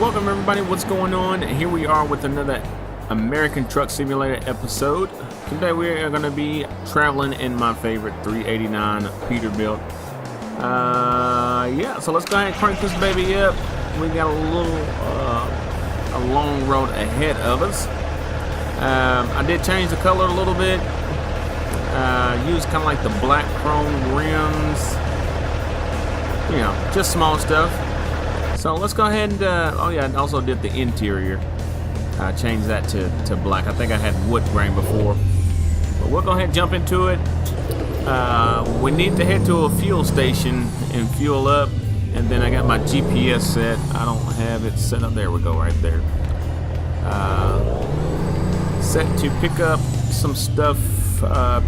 welcome everybody. What's going on? Here we are with another American Truck Simulator episode. Today we are going to be traveling in my favorite 389 Peterbilt. Yeah, so let's go ahead and crank this baby up. We got a long road ahead of us. I did change the color a little bit. Used kind of like the black chrome rims. You know, just small stuff. So let's go ahead and, oh yeah, I also did the interior. Changed that to black. I think I had wood grain before. But we'll go ahead and jump into it. We need to head to a fuel station and fuel up. And then I got my GPS set. I don't have it set up. There we go, right there. Set to pick up some stuff,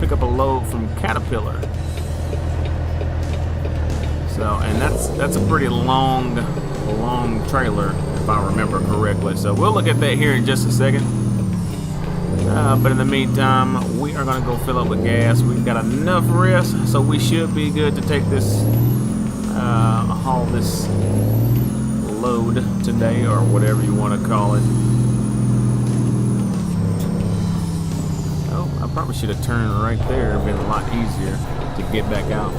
pick up a load from Caterpillar. So, and that's a pretty long trailer, if I remember correctly. So we'll look at that here in just a second. But in the meantime, we are going to go fill up with gas. We've got enough rest, so we should be good to take this, haul this load today, or whatever you want to call it. Oh, I probably should have turned right there. It'd been a lot easier to get back out.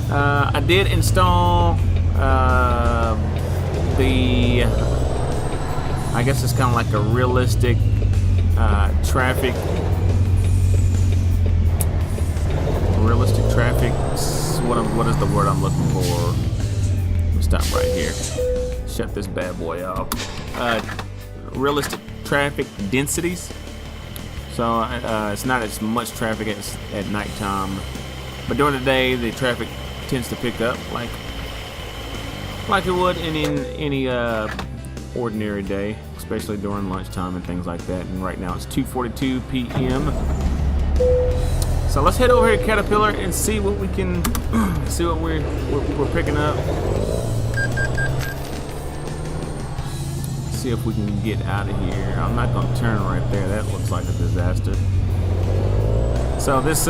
I did install I guess it's kind of like a realistic traffic. What is the word I'm looking for? Let me stop right here. Shut this bad boy off. Realistic traffic densities. So it's not as much traffic as at nighttime, but during the day the traffic tends to pick up like it would in any ordinary day, especially during lunchtime and things like that. And right now it's 2:42 p.m. So let's head over here to Caterpillar and see what we can see what we're picking up. See if we can get out of here. I'm not gonna turn right there. That looks like a disaster. So this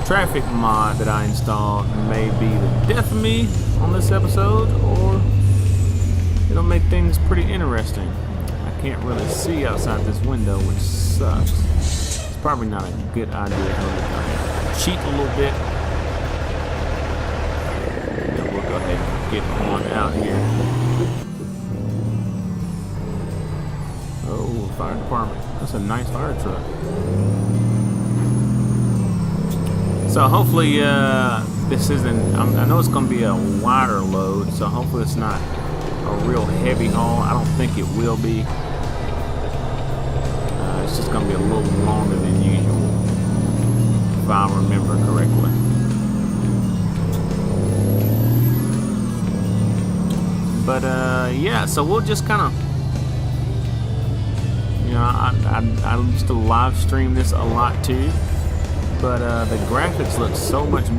traffic mod that I installed may be the death of me on this episode, or it'll make things pretty interesting. I can't really see outside this window, which sucks. It's probably not a good idea. I'm cheat a little bit. And we'll go ahead and get on out here. Oh, fire department. That's a nice fire truck. So hopefully this isn't, I know it's going to be a wider load, so hopefully it's not a real heavy haul. I don't think it will be. It's just going to be a little longer than usual, if I remember correctly. But yeah, so we'll just kind of, you know, I used to live stream this a lot too. But the graphics look so much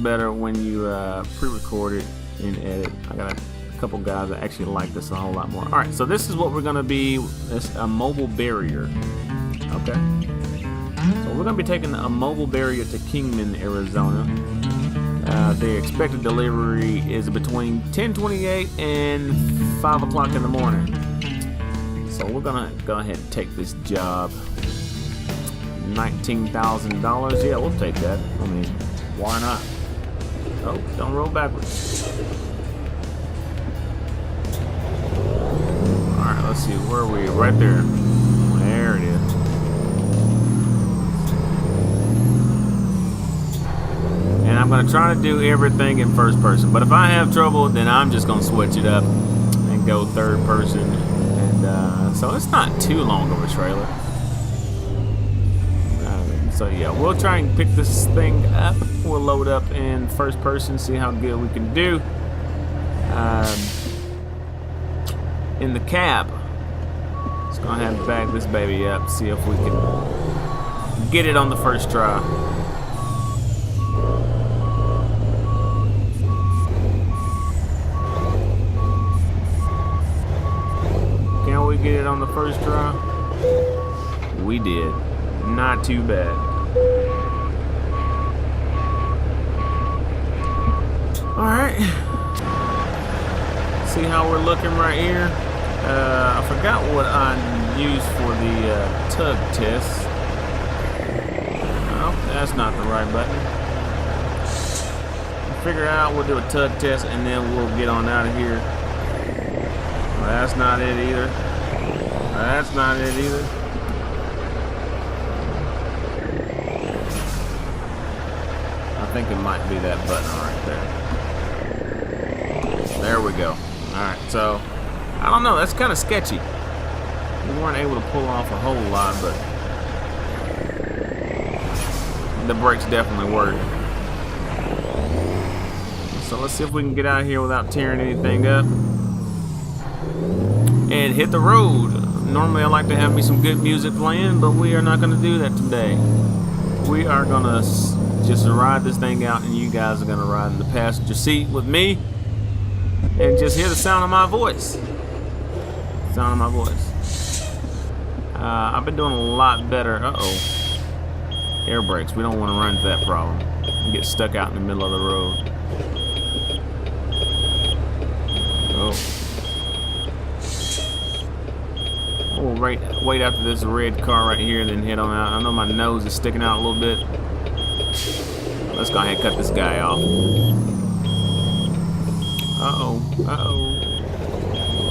better when you pre-record it and edit. I got a couple guys that actually like this a whole lot more. All right, so this is what we're gonna be. It's a mobile barrier. Okay. So we're gonna be taking a mobile barrier to Kingman, Arizona. The expected delivery is between 10:28 and 5 o'clock in the morning. So we're gonna go ahead and take this job. $19,000. Yeah, we'll take that. I mean, why not? Oh, don't roll backwards. Alright, let's see. Where are we? Right there. There it is. And I'm going to try to do everything in first person. But if I have trouble, then I'm just going to switch it up and go third person. And so it's not too long of a trailer. So yeah, we'll try and pick this thing up. We'll load up in first person, see how good we can do. In the cab, just gonna have to back this baby up, see if we can get it on the first try. Can we get it on the first try? We did. Not too bad. Alright. See how we're looking right here. I forgot what I used for the tug test. Oh, that's not the right button. Figure out, we'll do a tug test and then we'll get on out of here. Well, that's not it either. That's not it either. I think it might be that button right there. There we go. Alright, so I don't know, that's kind of sketchy. We weren't able to pull off a whole lot, but the brakes definitely work. So let's see if we can get out of here without tearing anything up and hit the road. Normally I like to have me some good music playing, but we are not going to do that today. We are going to just ride this thing out, and you guys are going to ride in the passenger seat with me and just hear the sound of my voice. Sound of my voice. I've been doing a lot better. Uh-oh. Air brakes. We don't want to run into that problem and get stuck out in the middle of the road. Oh. We'll wait after this red car right here and then head on out. I know my nose is sticking out a little bit. Let's go ahead and cut this guy off. Uh-oh. Uh-oh.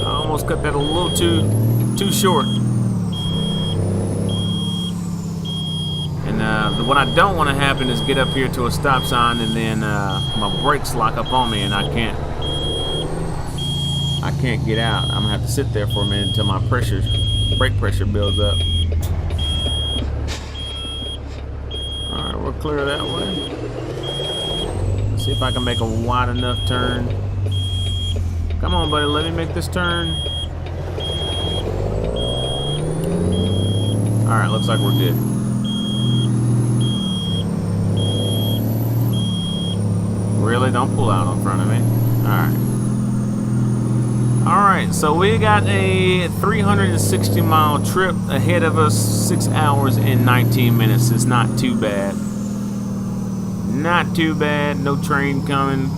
I almost cut that a little too short. And what I don't want to happen is get up here to a stop sign and then my brakes lock up on me and I can't get out. I'm gonna have to sit there for a minute until my brake pressure builds up. All right, we're clear that way. Let's see if I can make a wide enough turn. Come on, buddy, let me make this turn. All right, looks like we're good. Really, don't pull out in front of me. All right. Alright, so we got a 360-mile trip ahead of us, 6 hours and 19 minutes. It's not too bad. Not too bad. No train coming.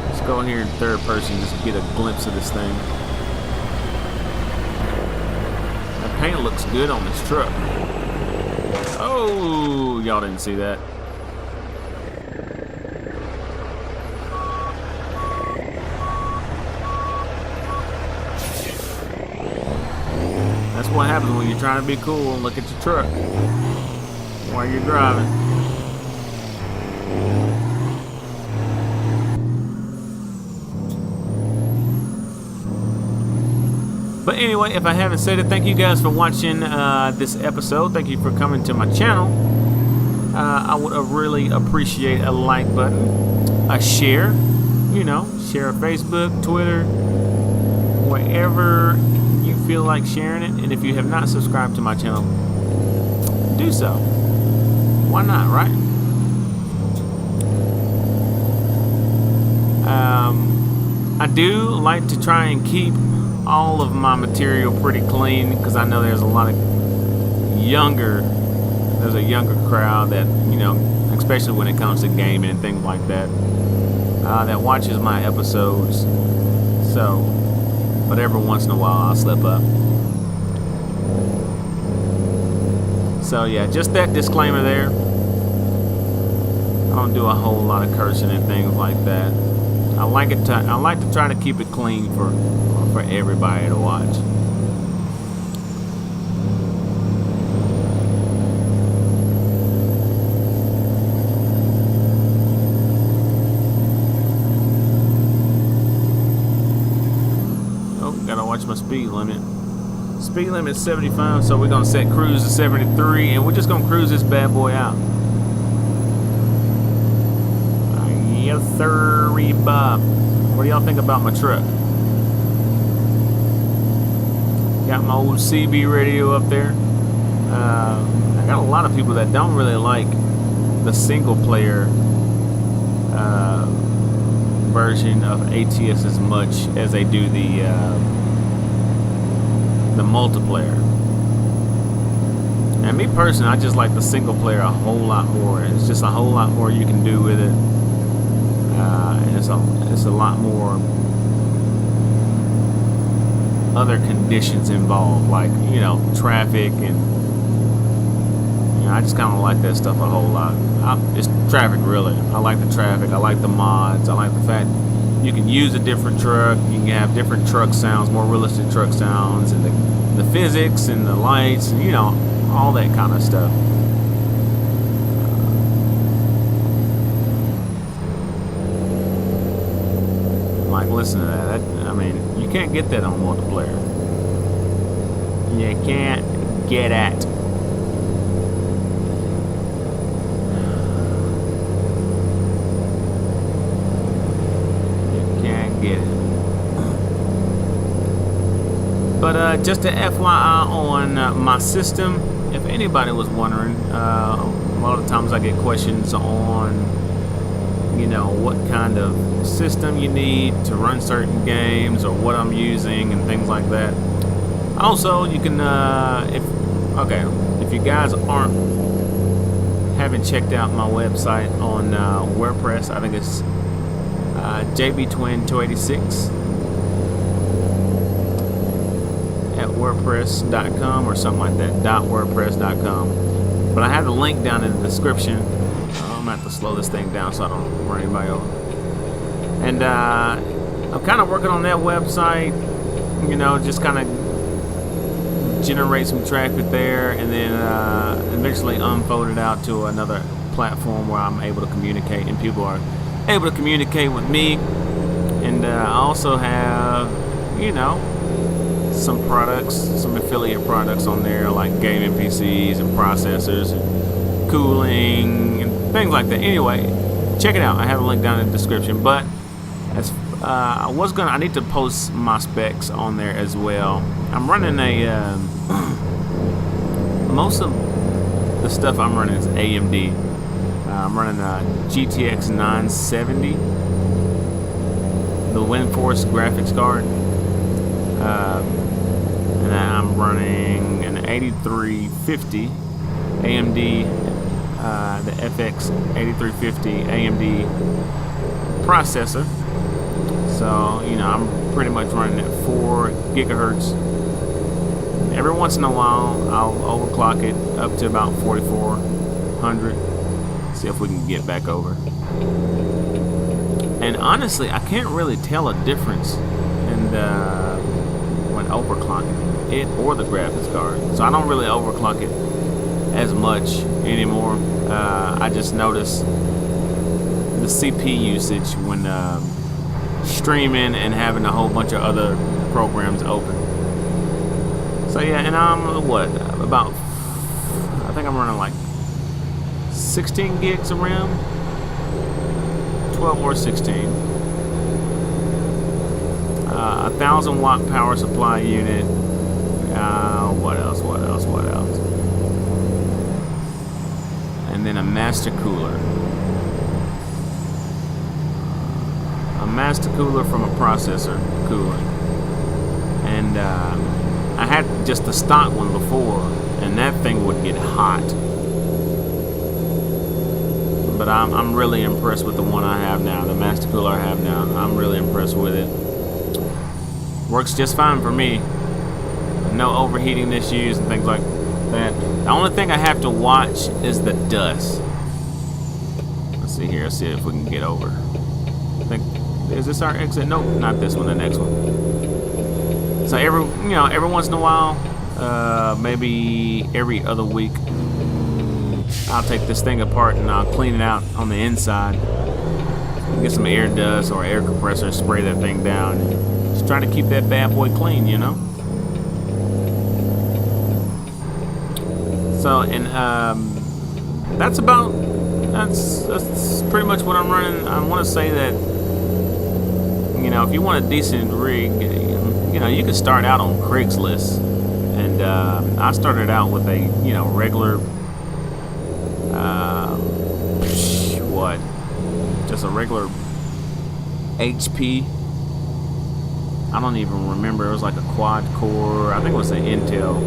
Let's go here in third person just to get a glimpse of this thing. The paint looks good on this truck. Oh, y'all didn't see that. That's what happens when you're trying to be cool and look at your truck while you're driving. But anyway, if I haven't said it, thank you guys for watching this episode. Thank you for coming to my channel. I would really appreciate a like button, a share, share Facebook, Twitter, wherever you feel like sharing it. And if you have not subscribed to my channel, do so. Why not, right? I do like to try and keep all of my material pretty clean because I know there's a lot of younger crowd that, especially when it comes to gaming and things like that, that watches my episodes. So, but every once in a while I'll slip up. So yeah, just that disclaimer there. I don't do a whole lot of cursing and things like that. I like to try to keep it clean for everybody to watch. Oh, gotta watch my speed limit. Speed limit is 75, so we're gonna set cruise to 73, and we're just gonna cruise this bad boy out. Yes, sir, Bob. What do y'all think about my truck? Got my old CB radio up there. I got a lot of people that don't really like the single player version of ATS as much as they do the multiplayer. And me personally, I just like the single player a whole lot more. It's just a whole lot more you can do with it, and it's a lot more other conditions involved, like traffic, and I just kind of like that stuff a whole lot. It's traffic, really. I like the traffic. I like the mods. I like the fact you can use a different truck. You can have different truck sounds, more realistic truck sounds, and the physics and the lights, and all that kind of stuff. Like, listen to that. I mean, you can't get that on multiplayer. You can't get at. Get it. But just a FYI on my system, if anybody was wondering, a lot of times I get questions on what kind of system you need to run certain games, or what I'm using and things like that. Also, you can if you guys haven't checked out my website on WordPress, I think it's JBTwin286 at WordPress.com or something like that, .wordpress.com. But I have the link down in the description. I'm gonna have to slow this thing down so I don't run anybody over. And I'm kind of working on that website, just kind of generate some traffic there, and then eventually unfold it out to another platform where I'm able to communicate, and people are able to communicate with me. And I also have some products, some affiliate products on there, like gaming PCs and processors and cooling and things like that. Anyway, check it out. I have a link down in the description. But as I need to post my specs on there as well. I'm running most of the stuff I'm running is AMD. I'm running a GTX 970, the WindForce graphics card, and I'm running an 8350 AMD, the FX 8350 AMD processor. So I'm pretty much running at 4 gigahertz. Every once in a while, I'll overclock it up to about 4400. See if we can get back over. And honestly, I can't really tell a difference in when overclocking it or the graphics card. So I don't really overclock it as much anymore. I just notice the CPU usage when streaming and having a whole bunch of other programs open. So yeah, and I'm I think I'm running like 16 gigs of RAM, 12 or 16, 1,000 watt power supply unit. What else? And then a master cooler. A master cooler from a processor cooling. And I had just the stock one before, and that thing would get hot. But I'm really impressed with the one I have now, the master cooler I have now. I'm really impressed with it. Works just fine for me. No overheating issues and things like that. The only thing I have to watch is the dust. Let's see here. Let's see if we can get over. I think, is this our exit? Nope, not this one. The next one. So every once in a while, maybe every other week, I'll take this thing apart and I'll clean it out on the inside. Get some air dust or air compressor and spray that thing down. Just trying to keep that bad boy clean, So, and that's pretty much what I'm running. I want to say that, if you want a decent rig, you can start out on Craigslist. And I started out with a, regular, just a regular HP. I don't even remember. It was like a quad core. I think it was an Intel.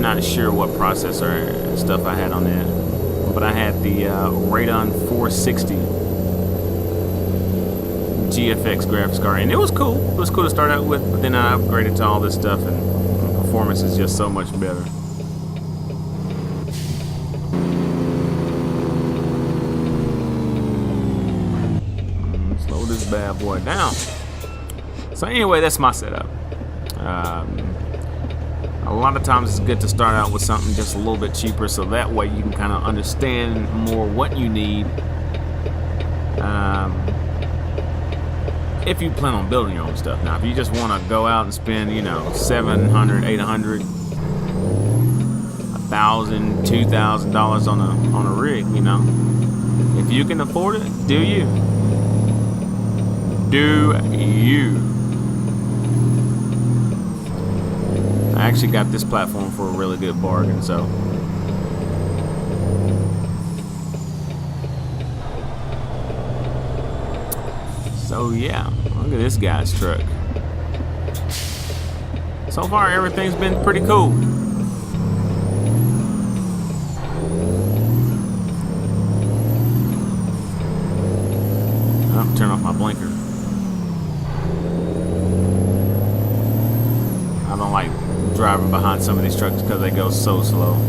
not sure what processor and stuff I had on it, but I had the Radeon 460 GFX graphics card, and it was cool. It was cool to start out with, but then I upgraded to all this stuff, and performance is just so much better. Slow this bad boy down. So anyway, that's my setup. A lot of times it's good to start out with something just a little bit cheaper, so that way you can kind of understand more what you need. If you plan on building your own stuff. Now, if you just want to go out and spend, you know, $700, $800, $1,000, $2,000 on a rig, you know, if you can afford it, do you? Do you? I actually got this platform for a really good bargain, so. So yeah, look at this guy's truck. So far, everything's been pretty cool. I'm gonna turn off my blinker. I don't like driving behind some of these trucks because they go so slow. All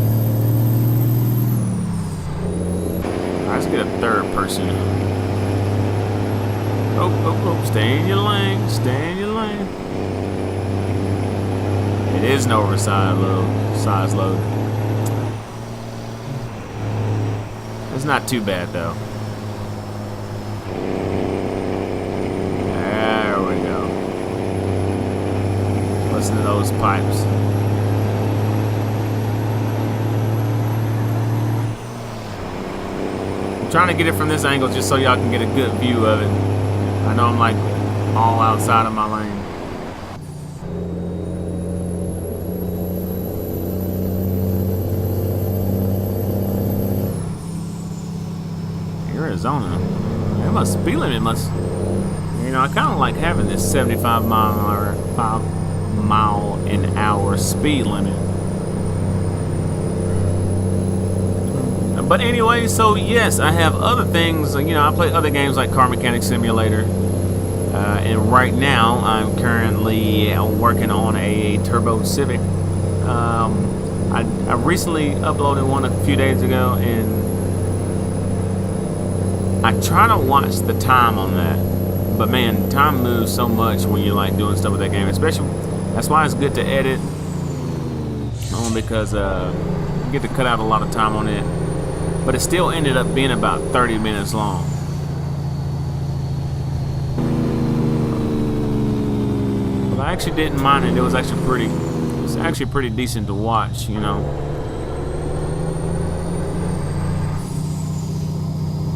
right, let's get a third person. Oh, stay in your lane, stay in your lane. It is an oversized size load. It's not too bad though. There we go. Listen to those pipes. I'm trying to get it from this angle just so y'all can get a good view of it. I know I'm like all outside of my lane. Arizona. It must speed limit must. You know, I kind of like having this 75 mile an hour speed limit. But anyway, so yes, I have other things. You know, I play other games like Car Mechanic Simulator. And right now, I'm currently working on a Turbo Civic. I recently uploaded one a few days ago, and I try to watch the time on that. But man, time moves so much when you're like doing stuff with that game. Especially, that's why it's good to edit. Because you get to cut out a lot of time on it. But it still ended up being about 30 minutes long. But I actually didn't mind it. It was actually pretty decent to watch, you know.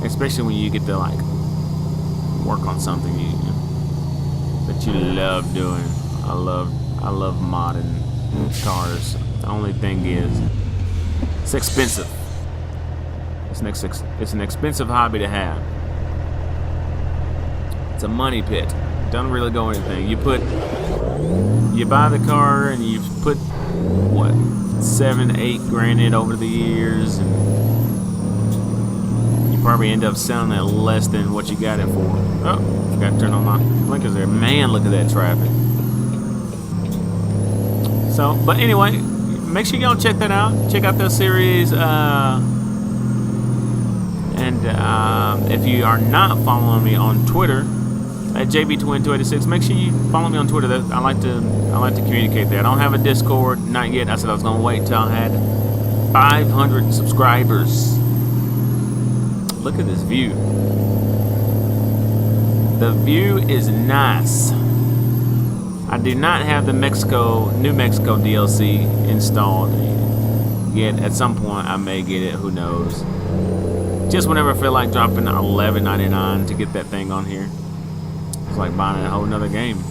Especially when you get to like work on something that you love doing. I love modding cars. The only thing is, it's expensive. It's an expensive hobby to have. It's a money pit. It doesn't really go anything. You buy the car and you put what, 7-8 grand in over the years, and you probably end up selling it less than what you got it for. Oh, forgot to turn on my blinkers there. Man, look at that traffic. So, but anyway, make sure y'all check that out. Check out that series. And if you are not following me on Twitter at JBTwin286, make sure you follow me on Twitter. I like to communicate there. I don't have a Discord, not yet. I said I was gonna wait until I had 500 subscribers. Look at this view. The view is nice. I do not have the New Mexico DLC installed yet. At some point, I may get it. Who knows? Just whenever I feel like dropping $11.99 to get that thing on here. It's like buying a whole nother game.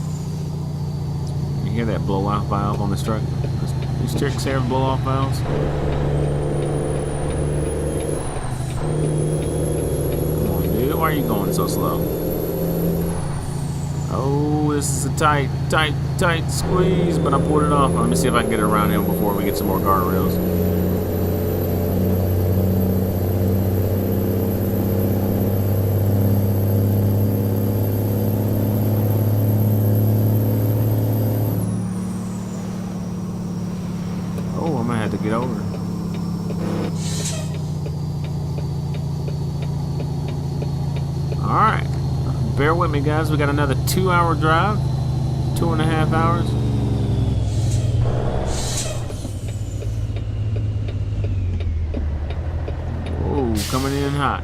You hear that blow-off valve on this truck? These chicks have blow-off valves. Come on, dude. Why are you going so slow? Oh, this is a tight squeeze, but I pulled it off. Let me see if I can get it around him before we get some more guardrails. Oh, I'm gonna have to get over. All right. Bear with me, guys. We got another 2-hour drive, 2.5 hours. Whoa, coming in hot.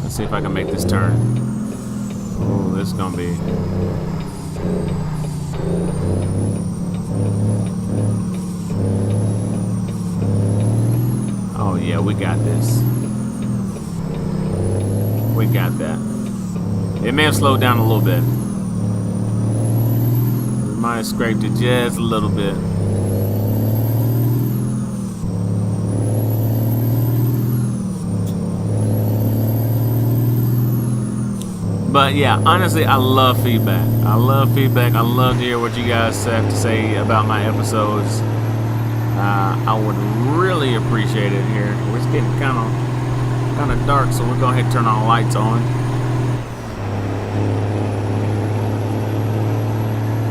Let's see if I can make this turn. Oh, this is gonna be. Oh yeah, we got this. We got that. It may have slowed down a little bit. We might have scraped it just a little bit. But yeah, honestly, I love feedback. I love feedback. I love to hear what you guys have to say about my episodes. I would really appreciate it here. It's getting kind of dark, so we'll go ahead and turn our lights on.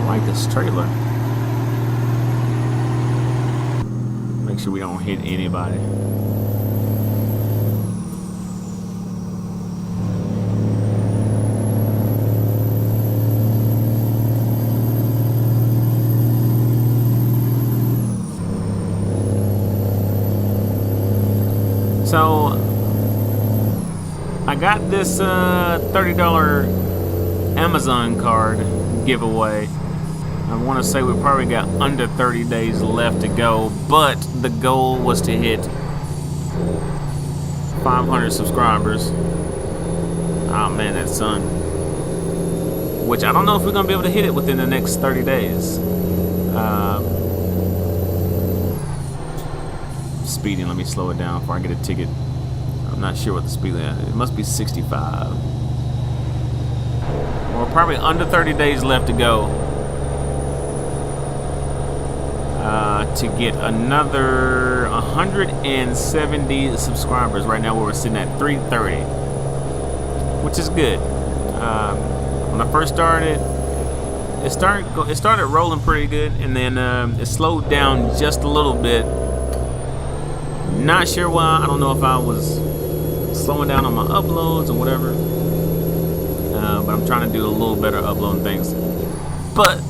I like this trailer. Make sure we don't hit anybody. So I got this $30 Amazon card giveaway. I want to say we probably got under 30 days left to go, but the goal was to hit 500 subscribers. Oh man, that sun. Which I don't know if we're going to be able to hit it within the next 30 days. Speeding, let me slow it down before I get a ticket. I'm not sure what the speed is. It must be 65. We're probably under 30 days left to go to get another 170 subscribers. Right now we're sitting at 330, which is good. When I first started, it started rolling pretty good, and then it slowed down just a little bit. Not sure why. I don't know if I was slowing down on my uploads or whatever. But I'm trying to do a little better uploading things. But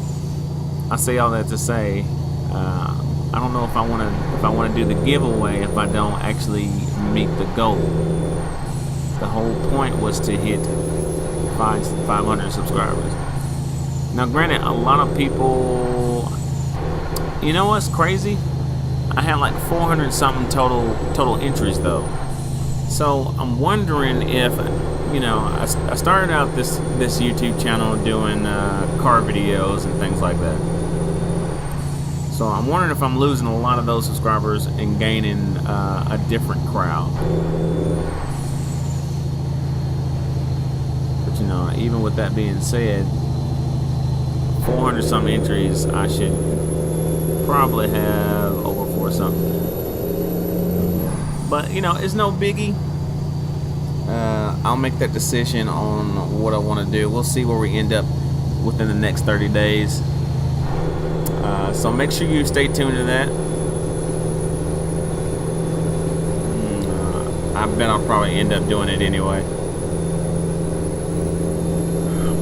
I say all that to say, I don't know if I want to do the giveaway if I don't actually meet the goal. The whole point was to hit 500 subscribers. Now, granted, a lot of people. You know what's crazy? I had like 400 something total entries though. So I'm wondering if, you know, I started out this YouTube channel doing car videos and things like that. So I'm wondering if I'm losing a lot of those subscribers and gaining a different crowd. But you know, even with that being said, 400 something entries, I should probably have over 4 something. But you know, it's no biggie. I'll make that decision on what I want to do. We'll see where we end up within the next 30 days. So make sure you stay tuned to that. I bet I'll probably end up doing it anyway.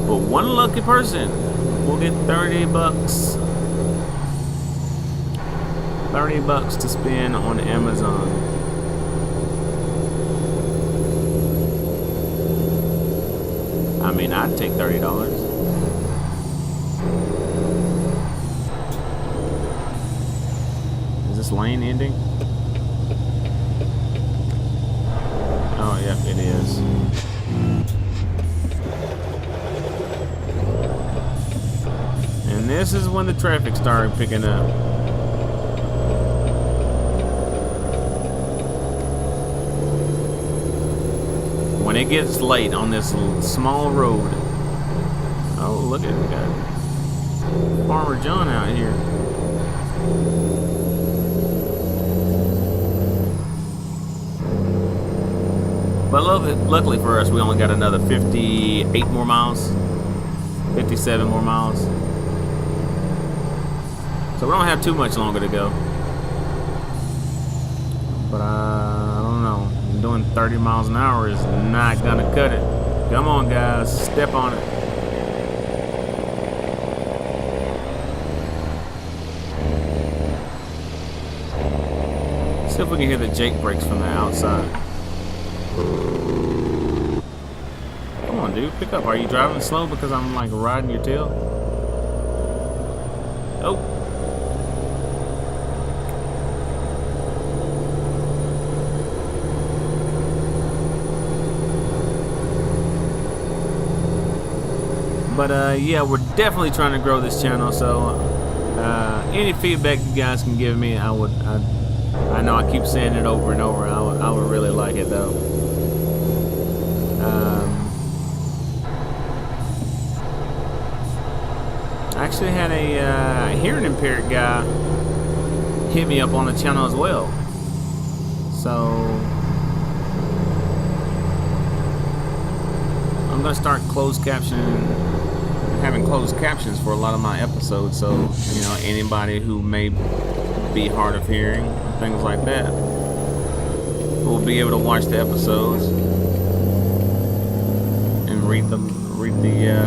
But one lucky person will get 30 bucks. 30 bucks to spend on Amazon. I mean, I'd take $30. Is this lane ending? Oh, yep, it is. And this is when the traffic started picking up. it gets late on this small road. Oh, look at it. We got Farmer John out here. But luckily for us, we only got another 58 more miles, 57 more miles. So we don't have too much longer to go. But I don't know. Doing 30 miles an hour is not gonna cut it. Come on, guys, step on it. See if we can hear the Jake brakes from the outside. Come on, dude, pick up. Are you driving slow because I'm like riding your tail? Oh. But yeah, we're definitely trying to grow this channel. So any feedback you guys can give me, I know I keep saying it over and over. I would really like it though. I actually had a hearing impaired guy hit me up on the channel as well. So I'm gonna start having closed captions for a lot of my episodes, so you know, anybody who may be hard of hearing, things like that, will be able to watch the episodes and read the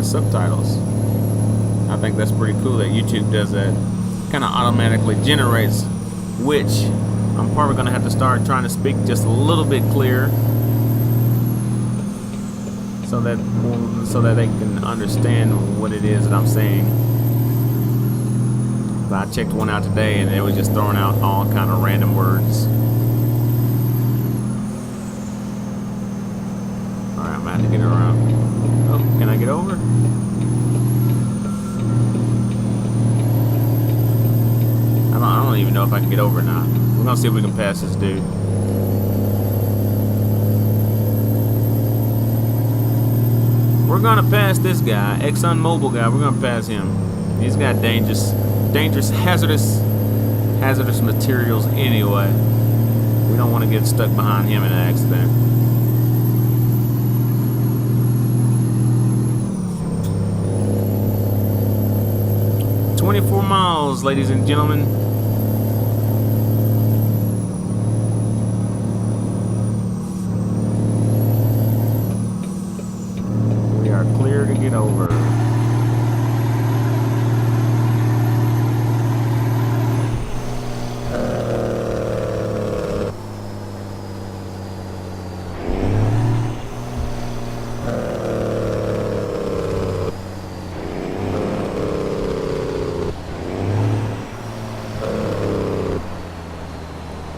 subtitles. I think that's pretty cool that YouTube does that. Kind of automatically generates, which I'm probably gonna have to start trying to speak just a little bit clearer, so that they can understand what it is that I'm saying. But I checked one out today and it was just throwing out all kind of random words. Alright, I'm gonna have to get around. Oh, can I get over? I don't even know if I can get over or not. We're gonna see if we can pass this dude. We're gonna pass this guy, ExxonMobil guy. We're gonna pass him. He's got dangerous, hazardous materials anyway. We don't want to get stuck behind him in an accident. "24 miles, ladies and gentlemen." We are clear to get over.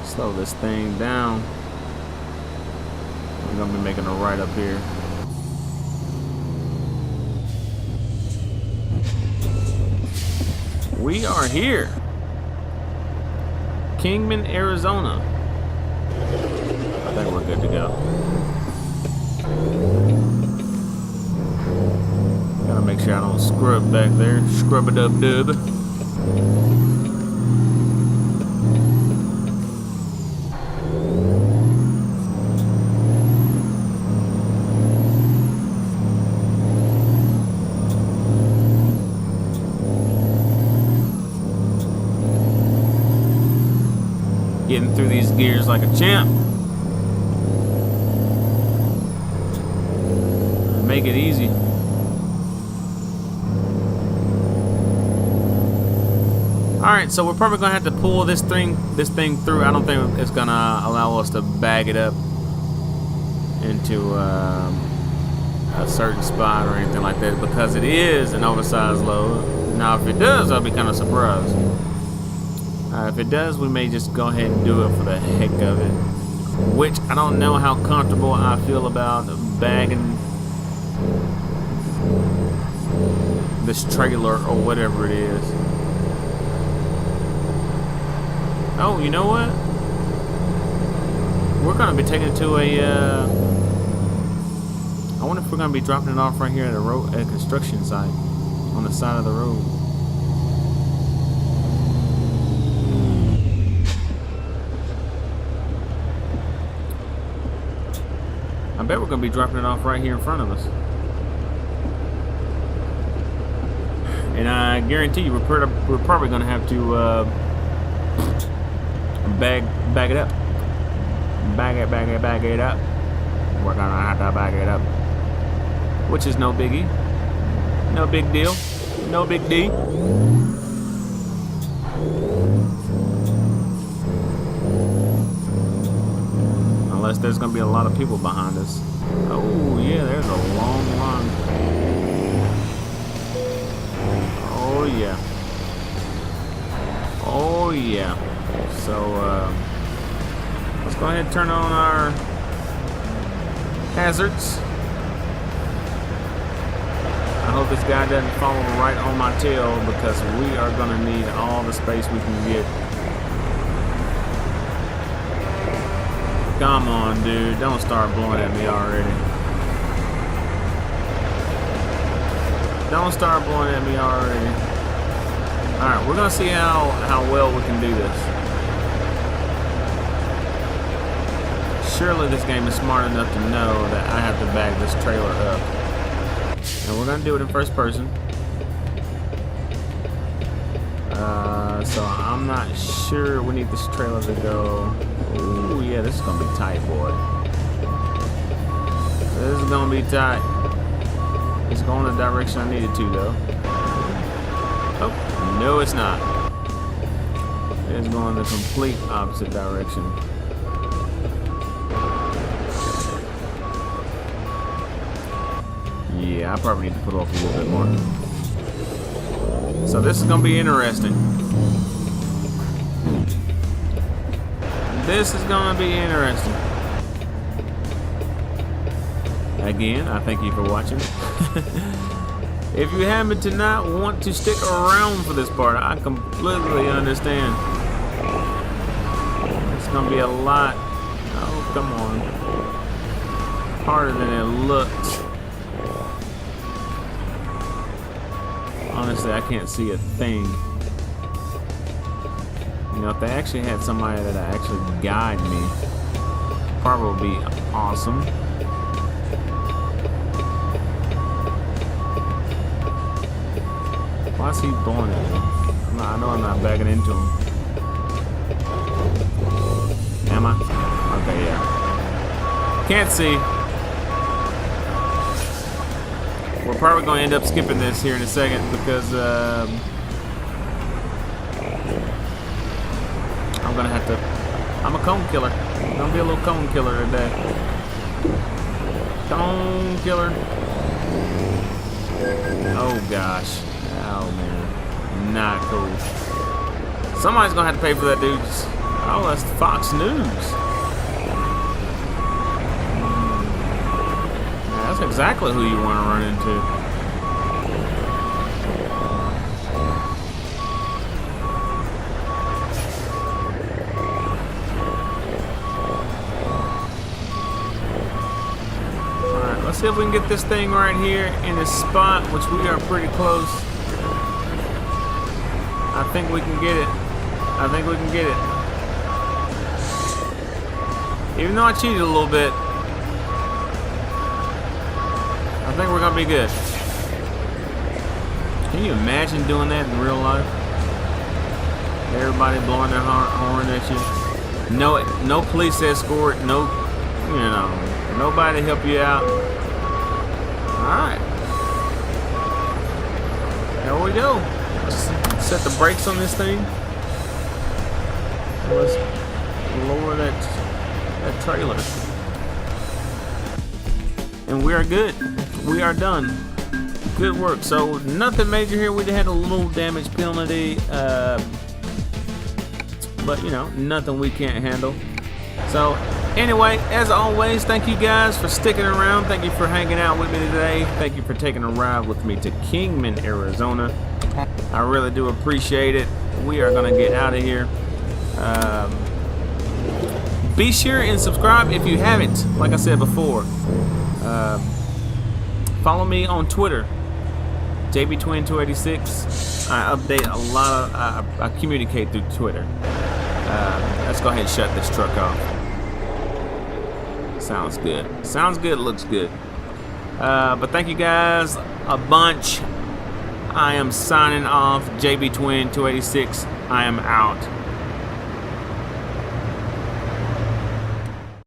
Slow this thing down. We're gonna be making a right up here. We are here. Kingman, Arizona. I think we're good to go. Gotta make sure I don't scrub back there. Scrub-a-dub-dub. Getting through these gears like a champ. Make it easy. Alright, so we're probably gonna have to pull this thing through. I don't think it's gonna allow us to bag it up into a certain spot or anything like that, because it is an oversized load. Now if it does, I'll be kind of surprised. If it does, we may just go ahead and do it for the heck of it. Which I don't know how comfortable I feel about bagging this trailer or whatever it is. Oh, you know what? We're gonna be taking it to wonder if we're gonna be dropping it off right here at a road, at a construction site on the side of the road. I bet we're gonna be dropping it off right here in front of us. And I guarantee you, we're probably gonna have to bag it up. Bag it up. We're gonna have to bag it up. Which is no biggie. No big deal. No big D. Unless there's gonna be a lot of people behind us. Oh yeah, there's a long line. Oh yeah. Oh yeah. So let's go ahead and turn on our hazards. I hope this guy doesn't follow right on my tail because we are gonna need all the space we can get. Come on, dude. Don't start blowing at me already. Don't start blowing at me already. Alright, we're gonna see how well we can do this. Surely this game is smart enough to know that I have to bag this trailer up. And we're gonna do it in first person. So I'm not sure we need this trailer to go. Ooh, yeah, this is gonna be tight, boy. This is gonna be tight. It's going the direction I needed to, though. Oh, no, it's not. It's going the complete opposite direction. Yeah, I probably need to put off a little bit more. So this is gonna be interesting. This is gonna be interesting. Again, I thank you for watching. If you happen to not want to stick around for this part, I completely understand. It's gonna be a lot. Oh, come on. Harder than it looks. Honestly, I can't see a thing. You know, if they actually had somebody that actually guide me, probably would be awesome. Why is he blowing at me? I know I'm not backing into him. Am I? Okay, yeah. Can't see. We're probably going to end up skipping this here in a second because I'm going to have to. I'm a cone killer. I'm going to be a little cone killer today. Cone killer. Oh gosh. Oh man. Not cool. Somebody's going to have to pay for that, dudes. Oh, that's Fox News. That's exactly who you want to run into. Alright, let's see if we can get this thing right here in this spot, which we are pretty close. I think we can get it. I think we can get it. Even though I cheated a little bit, I think we're gonna be good. Can you imagine doing that in real life? Everybody blowing their horn at you. No police escort. No, you know, nobody to help you out. All right, there we go. Let's set the brakes on this thing. Let's lower that trailer. And we are good. We are done. Good work. So nothing major here. We had a little damage penalty, but you know, nothing we can't handle. So anyway, as always, thank you guys for sticking around. Thank you for hanging out with me today. Thank you for taking a ride with me to Kingman, Arizona. I really do appreciate it. We are gonna get out of here. Be sure and subscribe if you haven't, like I said before. follow me on Twitter, JBTwin286. I update a lot of, I communicate through Twitter. Let's go ahead and shut this truck off. Sounds good. Sounds good, looks good. But thank you guys a bunch. I am signing off. JBTwin286. I am out.